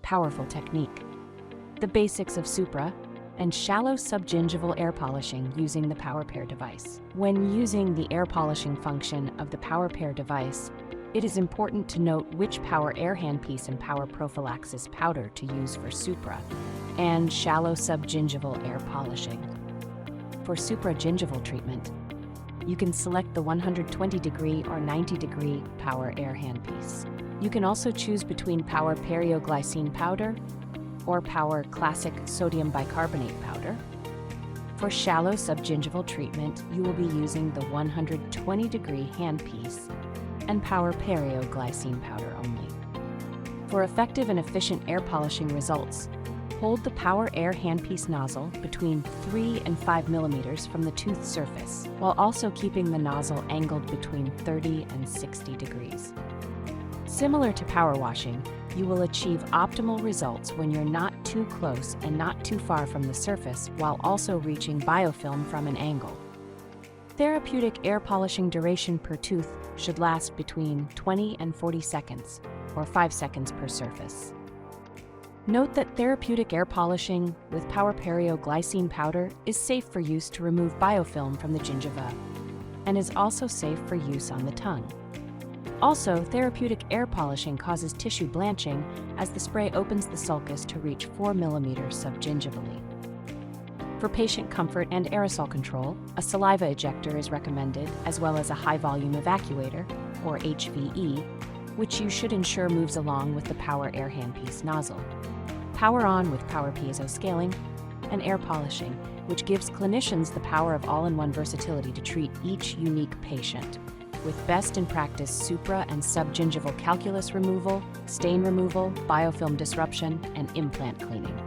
powerful technique. The basics of Supra and shallow subgingival air polishing using the PWR device. When using the air polishing function of the PWR device, it is important to note which PWR air handpiece and PWR prophylaxis powder to use for Supra and shallow subgingival air polishing. For supragingival treatment, you can select the 120-degree or 90-degree PWR air handpiece. You can also choose between PWR perioglycine powder or PWR classic sodium bicarbonate powder. For shallow subgingival treatment, you will be using the 120-degree handpiece and PWR perioglycine powder only. For effective and efficient air polishing results, hold the PWR air handpiece nozzle between 3 and 5 millimeters from the tooth surface, while also keeping the nozzle angled between 30 and 60 degrees. Similar to power washing, you will achieve optimal results when you're not too close and not too far from the surface while also reaching biofilm from an angle. Therapeutic air polishing duration per tooth should last between 20 and 40 seconds, or 5 seconds per surface. Note that therapeutic air polishing with PWR perioglycine powder is safe for use to remove biofilm from the gingiva and is also safe for use on the tongue. Also, therapeutic air polishing causes tissue blanching as the spray opens the sulcus to reach 4 millimeters subgingivally. For patient comfort and aerosol control, a saliva ejector is recommended, as well as a high-volume evacuator, or HVE, which you should ensure moves along with the PWR air handpiece nozzle. PWR On with PWR piezo scaling, and air polishing, which gives clinicians the power of all-in-one versatility to treat each unique patient, with best-in-practice supra and subgingival calculus removal, stain removal, biofilm disruption, and implant cleaning.